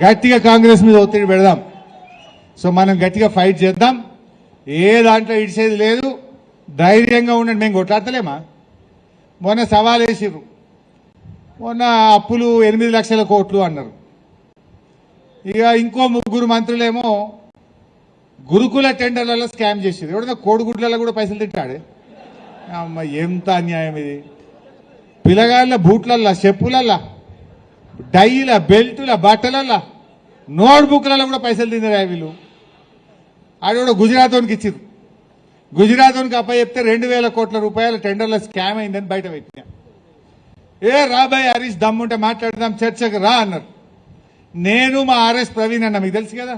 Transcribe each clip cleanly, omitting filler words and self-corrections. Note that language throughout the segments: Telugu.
గట్టిగా కాంగ్రెస్ మీద ఒత్తిడి పెడదాం. సో మనం గట్టిగా ఫైట్ చేద్దాం. ఏ దాంట్లో ఇడిసేది లేదు. ధైర్యంగా ఉండండి. మేము కొట్లాడతలేమా? మొన్న సవాల్ వేసిర్రు. మొన్న అప్పులు 8 లక్షల కోట్లు అన్నారు. ఇక ఇంకో 3 మంత్రులేమో గురుకుల టెండర్లలో స్కామ్ చేసేది. ఎవడన్నా కోడిగుడ్లలో కూడా పైసలు తింటాడే. అమ్మ ఎంత అన్యాయం ఇది. పిల్లగాళ్ళ బూట్లల్లా, చెప్పులల్లా, డైల, బెల్టుల, బట్టలల్లా, నోట్బుక్లలో కూడా పైసలు తింటారా వీళ్ళు. ఆడ గుజరాతోనికి ఇచ్చిర్రు. గుజరాతోనికి అప్ప చెప్తే 2000 కోట్ల రూపాయల టెండర్ల స్కామ్ అయిందని బయట పెట్టినా. రాబాయ్ హరీష్ దమ్ముంటే మాట్లాడదాం, చర్చకు రా అన్నారు. నేను మా ఆర్ఎస్ ప్రవీణ్ అన్న, మీకు తెలుసు కదా,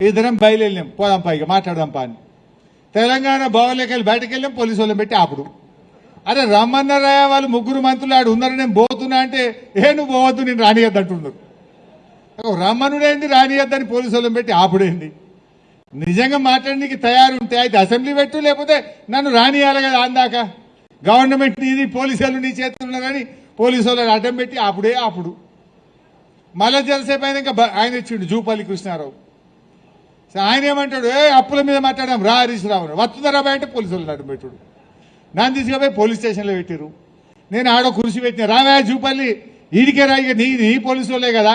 ఇద్దరం బయలుదేరినాం. పోదాం పైగా మాట్లాడదాం పా అని. తెలంగాణ భవన్లోకి వెళ్ళి బయటకు వెళ్ళాం. పోలీసు వాళ్ళని పెట్టి ఆపుడు. అరే రమ్మన్నారా వాళ్ళు 3 మంత్రులు ఆడు ఉన్నారు, నేను పోతున్నా అంటే నువ్వు పోవద్దు, నేను రానియద్దు అంటున్నారు. రమ్మనుడేంది, రానియద్దని పోలీసు వాళ్ళని పెట్టి ఆపుడేంది. నిజంగా మాట్లాడడానికి తయారుంటే అయితే అసెంబ్లీ పెట్టు, లేకపోతే నన్ను రానియాలి కదా. అందాక గవర్నమెంట్ నీది, పోలీసు వాళ్ళు నీ చేతులు ఉన్నారని పోలీసు వాళ్ళని అడ్డం పెట్టి ఆపుడు. మళ్ళా జలసేపు అయినాక ఆయన ఇచ్చిండు జూపల్లి కృష్ణారావు. ఆయన ఏమంటాడు, అప్పుల మీద మాట్లాడాం రా హరీష్ రావు, వస్తుందా బాయ్ అంటే పోలీసు వాళ్ళు అడ్డం పెట్టుడు. నన్ను తీసుకుపోయి పోలీస్ స్టేషన్లో పెట్టిరు. నేను ఆడో కుర్చీ పెట్టిన, రావా జూపల్లి ఈడికే రా, ఇక నీ పోలీసు వాళ్ళే కదా,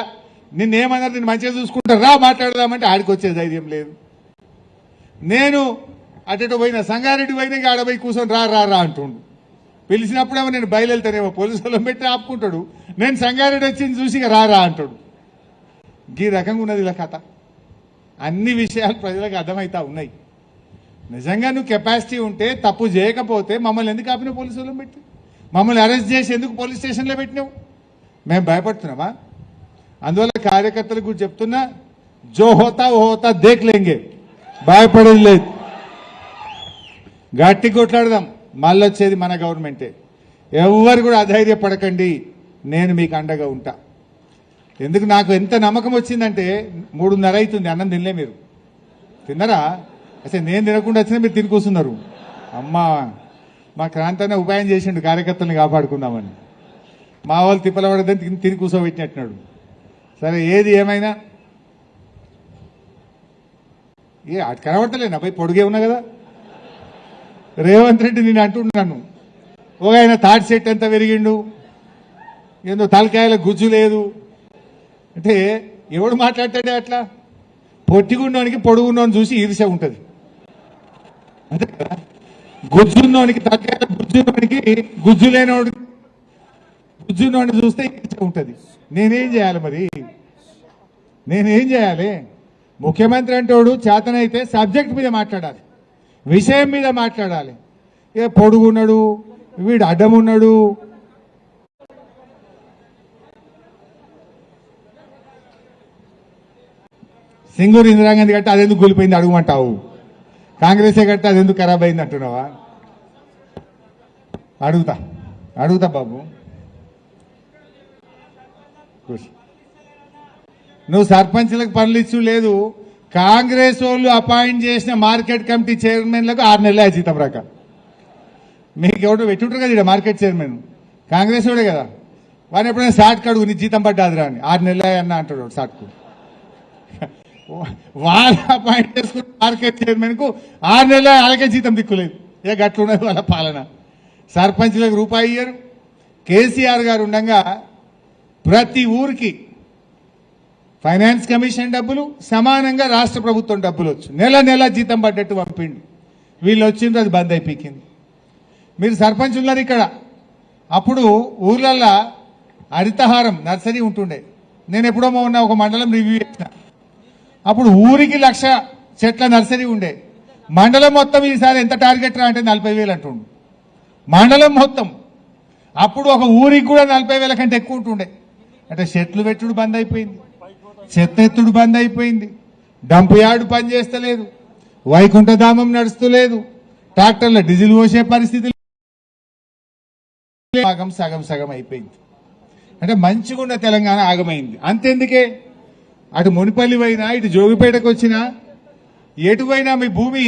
నిన్నేమన్నారు, నేను మంచిగా చూసుకుంటారు రా మాట్లాడదామంటే ఆడికి వచ్చే ధైర్యం లేదు. నేను అటు పోయినా, సంగారెడ్డి పోయినా ఆడపోయి కూర్చొని రా అంటుండు. పిలిచినప్పుడేమో నేను బయలుదేరుతానేమో, పోలీసు వాళ్ళని పెట్టి ఆపుకుంటాడు. నేను సంగారెడ్డి వచ్చింది చూసి ఇక రా అంటాడు. ఈ రకంగా ఉన్నది ఇలా కథ. అన్ని విషయాలు ప్రజలకు అర్థమవుతా ఉన్నాయి. నిజంగా నువ్వు కెపాసిటీ ఉంటే, తప్పు చేయకపోతే మమ్మల్ని ఎందుకు ఆపినావు పోలీసు వాళ్ళని పెట్టి? మమ్మల్ని అరెస్ట్ చేసి ఎందుకు పోలీస్ స్టేషన్లో పెట్టినావు? మేము భయపడుతున్నామా? అందువల్ల కార్యకర్తలకు కూడా చెప్తున్నా, జో హోతా ఓ హోతా దేఖ్ లేంగే, భయపడేది లేదు. గట్టి కొట్లాడదాం. మళ్ళీ వచ్చేది మన గవర్నమెంటే. ఎవరు కూడా అధైర్యపడకండి, నేను మీకు అండగా ఉంటా. ఎందుకు నాకు ఎంత నమ్మకం వచ్చిందంటే, 3:30 అవుతుంది, అన్నం తినలే. మీరు తిన్నారా? అసలు నేను తినకుండా వచ్చినా మీరు తిని కూర్చున్నారు. అమ్మా, మా క్రాంతనే ఉపాయం చేసిండు కార్యకర్తల్ని కాపాడుకుందామని. మా వాళ్ళు తిప్పలపడదని తిని కూర్చోబెట్టినట్టున్నాడు. సరే, ఏది ఏమైనా అటు కనబడతలేనా పోయి పొడుగే ఉన్నా కదా. రేవంత్ రెడ్డి నేను అంటున్నాను, ఒక ఆయన తాటి చెట్టు ఎంత పెరిగిండు, ఏందో తలకాయల గుజ్జు లేదు అంటే ఎవడు మాట్లాడతాడే అట్లా? పొట్టిగుండోనికి పొడుగున్నోని చూసి ఈర్ష్య ఉంటుంది, అంతే కదా. గుజ్జున్నోనికి తలకాయల గుజ్జున్నోనికి గుజ్జు లేనోడికి గుజ్జున్నోడిని చూస్తే ఈర్ష్య ఉంటుంది. నేనేం చేయాలి మరి? నేనేం చేయాలి? ముఖ్యమంత్రి అంటోడు చేతనైతే సబ్జెక్ట్ మీద మాట్లాడాలి, విషయం మీద మాట్లాడాలి. పొడుగున్నాడు, వీడు అడ్డమున్నాడు, సింగూరు ఇందిరాగాంధీ కట్టి అదెందుకు కూలిపోయింది అడుగుమంటావు? కాంగ్రెసే కట్టి అదెందుకు ఖరాబ్ అయింది అంటున్నావా? అడుగుతా బాబు. నువ్వు సర్పంచ్లకు పనులు ఇచ్చు లేదు. కాంగ్రెస్ వాళ్ళు అపాయింట్ చేసిన మార్కెట్ కమిటీ చైర్మన్లకు 6 నెలల జీతం రాక. మీకు ఎవరు పెట్టుంటారు కదా ఇక్కడ మార్కెట్ చైర్మన్, కాంగ్రెస్ వాడే కదా. వాడిని ఎప్పుడైనా షార్ట్ కడుగు నీ జీతం పడ్డాదిరా అని 6 నెలల అన్న అంటాడు షార్ట్కు. వాళ్ళు అపాయింట్ చేసుకున్న మార్కెట్ చైర్మన్ కు 6 నెలల వాళ్ళకే జీతం దిక్కులేదు. గట్లున్నది వాళ్ళ పాలన. సర్పంచ్లకు రూపాయి ఇయ్యరు. కేసీఆర్ గారు ఉండగా ప్రతి ఊరికి ఫైనాన్స్ కమిషన్ డబ్బులు సమానంగా రాష్ట్ర ప్రభుత్వం డబ్బులు వచ్చు, నెల జీతం పడ్డట్టు పంపిండు. వీళ్ళు వచ్చిండ్రు, అది బంద్ అయిపోయింది. మీరు సర్పంచ్ ఉన్నారు ఇక్కడ. అప్పుడు ఊర్లల్లో హరితహారం నర్సరీ ఉంటుండే. నేను ఎప్పుడో ఉన్న ఒక మండలం రివ్యూ చేసిన. అప్పుడు ఊరికి 1,00,000 చెట్ల నర్సరీ ఉండే. మండలం మొత్తం ఈసారి ఎంత టార్గెట్ రా అంటే 40,000 అంటుండు. మండలం మొత్తం. అప్పుడు ఒక ఊరికి కూడా 40,000 కంటే ఎక్కువ ఉంటుండే. అంటే చెట్లు పెట్టుడు బంద్ అయిపోయింది, చెత్త ఎత్తుడు బంద్ అయిపోయింది, డంపు యార్డు పని చేస్తలేదు, వైకుంఠధామం నడుస్తలేదు, ట్రాక్టర్ల డీజిల్ పోసే పరిస్థితి సగం అయిపోయింది. అంటే మంచిగున్న తెలంగాణ ఆగమైంది. అంతెందుకే, అటు మునిపల్లి పోయినా, ఇటు జోగిపేటకు వచ్చినా, ఎటు పోయినా మీ భూమి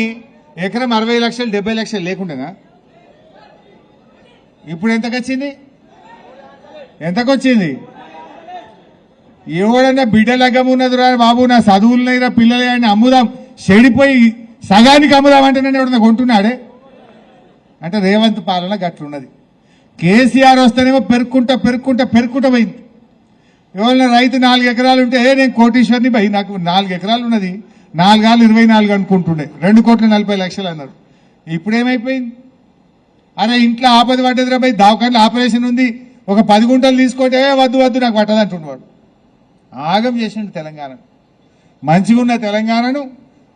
ఎకరం 60 లక్షలు 70 లక్షలు లేకుండానా? ఇప్పుడు ఎంతకొచ్చింది? ఎవడన్నా బిడ్డ లగ్గం ఉన్నదిరా బాబు, నా చదువులున్నాయిరా పిల్లలే అని అమ్ముదాం, చెడిపోయి సగానికి అమ్ముదాం అంటే నన్ను ఎవడన్నా కొంటున్నాడే అంటే రేవంత్ పాలన గట్లున్నది. కేసీఆర్ వస్తేనేమో పెరుక్కుంటా పోయింది. ఎవరైనా రైతు 4 ఎకరాలు ఉంటే నేను కోటీశ్వరిని పోయి నాకు 4 ఎకరాలు ఉన్నది, 4 ఆళ్ళు 24 అనుకుంటుండే, 2,40,00,000 అన్నారు. ఇప్పుడేమైపోయింది? అరే ఇంట్లో ఆపద పడ్డదిరా పోయి దవాఖానలో ఆపరేషన్ ఉంది, ఒక 10 గుంటలు తీసుకోటే వద్దు నాకు పట్టదంటున్నాడు. ఆగం చేసిండు తెలంగాణ. మంచిగా ఉన్న తెలంగాణను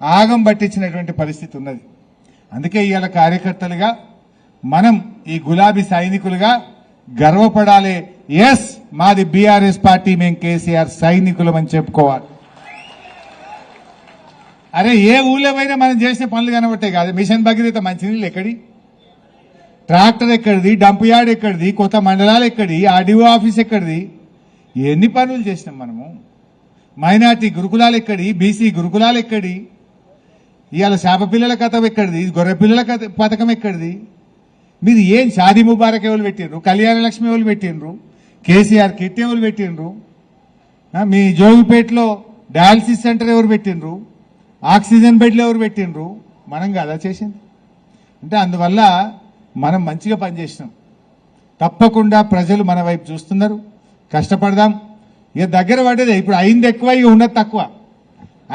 ఆగం పట్టించినటువంటి పరిస్థితి ఉన్నది. అందుకే ఇవాళ కార్యకర్తలుగా మనం ఈ గులాబీ సైనికులుగా గర్వపడాలి. ఎస్, మాది బీఆర్ఎస్ పార్టీ, మేము కేసీఆర్ సైనికులం అని చెప్పుకోవాలి. అరే ఏ ఊళ్ళో పోయినా మనం చేసిన పనులు కనబట్టే కాదు. మిషన్ భగీరథ మంచినీళ్ళు ఎక్కడి, ట్రాక్టర్ ఎక్కడిది, డంప్ యార్డ్ ఎక్కడిది, కొత్త మండలాలు ఎక్కడి, ఆర్డీఓ ఆఫీస్ ఎక్కడిది, ఎన్ని పనులు చేసినాం మనము. మైనార్టీ గురుకులాలు ఎక్కడి, బీసీ గురుకులాలు ఎక్కడి, ఇవాళ శాప పిల్లల కథ ఎక్కడిది, గొర్రె పిల్లల పథకం ఎక్కడిది. మీరు ఏం షాదీ ముబారక్ ఎవరు పెట్టిండ్రు, కళ్యాణ లక్ష్మి ఎవరు పెట్టిండ్రు, కేసీఆర్ కిట్ ఎవరు పెట్టిండ్రు, మీ జోగిపేటలో డయాలసిస్ సెంటర్ ఎవరు పెట్టిండ్రు, ఆక్సిజన్ బెడ్లు ఎవరు పెట్టిండ్రు, మనం కదా చేసింది. అంటే అందువల్ల మనం మంచిగా పనిచేసినాం. తప్పకుండా ప్రజలు మన వైపు చూస్తున్నారు. కష్టపడదాం. ఇక దగ్గర పడ్డదే, ఇప్పుడు అయింది ఎక్కువ, ఇక ఉన్నది తక్కువ.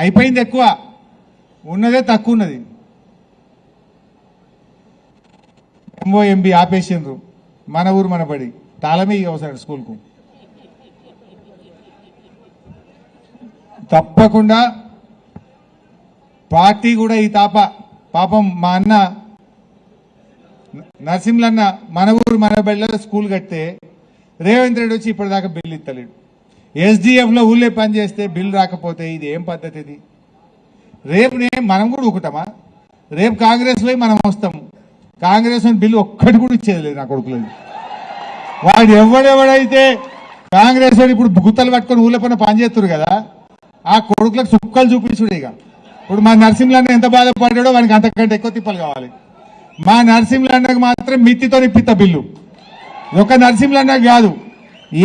అయిపోయింది ఎక్కువ, ఉన్నదే తక్కువ ఉన్నది. ఎంఓఎంబి ఆపేసిండ్రు, మన ఊరు మన బడి తాళమే అవసరం స్కూల్కు. తప్పకుండా పార్టీ కూడా ఈ పాపం మా అన్న నరసింహన్న మన ఊరు మన బడిలో స్కూల్ కడితే రేవంత్ రెడ్డి వచ్చి ఇప్పటిదాకా బిల్లు ఇస్తలేడు. ఎస్డిఎఫ్లో ఊళ్ళే పని చేస్తే బిల్లు రాకపోతే ఇది ఏం పద్ధతి? ఇది రేపు మనం కూడా ఊకుతామా? రేపు కాంగ్రెస్ పోయి మనం వస్తాము, కాంగ్రెస్ బిల్లు ఒక్కటి కూడా ఇచ్చేది లేదు నా కొడుకులేదు. వాడు ఎవడెవడైతే కాంగ్రెస్ వాడు ఇప్పుడు గుత్తలు పట్టుకొని ఊళ్ళో పైన పనిచేస్తున్నారు కదా, ఆ కొడుకులకు సుక్కలు చూపించుడే. ఇక ఇప్పుడు మా నరసింహన్న ఎంత బాధపడ్డాడో వానికి అంతకంటే ఎక్కువ తిప్పలు కావాలి. మా నరసింహన్నకు మాత్రం మిత్తితో నిప్పిత బిల్లు, ఒక నరసింహన్న కాదు,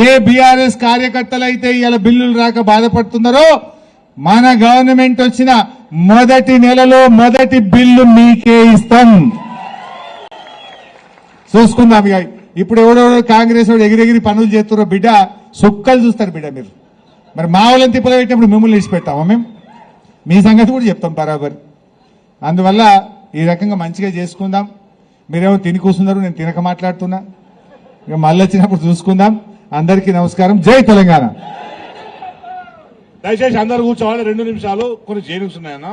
ఏ బీఆర్ఎస్ కార్యకర్తలు అయితే ఇవాళ బిల్లులు రాక బాధపడుతున్నారో మన గవర్నమెంట్ వచ్చిన మొదటి నెలలో మొదటి బిల్లు మీకే ఇస్తాం. చూసుకుందాం. ఇక ఇప్పుడు ఎవడెవడో కాంగ్రెస్ వాడు ఎగిరెగిరి పనులు చేస్తున్నారో బిడ్డ సుక్కలు చూస్తారు బిడ్డ. మీరు మరి మా వాళ్ళని తిప్పలు పెట్టినప్పుడు మిమ్మల్ని ఇచ్చిపెట్టామా? మేము మీ సంగతి కూడా చెప్తాం బరాబర్. అందువల్ల ఈ రకంగా మంచిగా చేసుకుందాం. మీరేమో తిని కూర్చున్నారు, నేను తినక మాట్లాడుతున్నా. ఇక మళ్ళీ వచ్చినప్పుడు చూసుకుందాం. అందరికీ నమస్కారం. జై తెలంగాణ. దయచేసి అందరు కూర్చోవాలి. 2 నిమిషాలు. కొన్ని జేఎన్యూస్ ఉన్నాయన్న.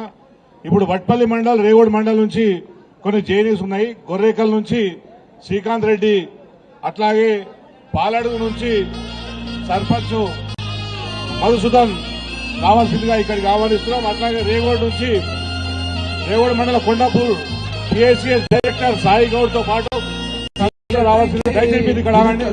ఇప్పుడు వట్పల్లి మండల్, రేగోడ్ మండల్ నుంచి కొన్ని జేఎన్యూస్ ఉన్నాయి. గొర్రేకల్ నుంచి శ్రీకాంత్ రెడ్డి, అట్లాగే పాలడుగు నుంచి సర్పంచ్ మధుసూదన్ కావాల్సిందిగా ఇక్కడికి ఆహ్వానిస్తున్నాం. అట్లాగే రేగోడ్ నుంచి రేగోడ్ మండల కొండాపూర్ పిఎస్సిఎస్ డైరెక్టర్ సాయి గౌడ్ తో పాటు రావాల్సింది. దయచేసి మీరు ఇక్కడ ఆగండి.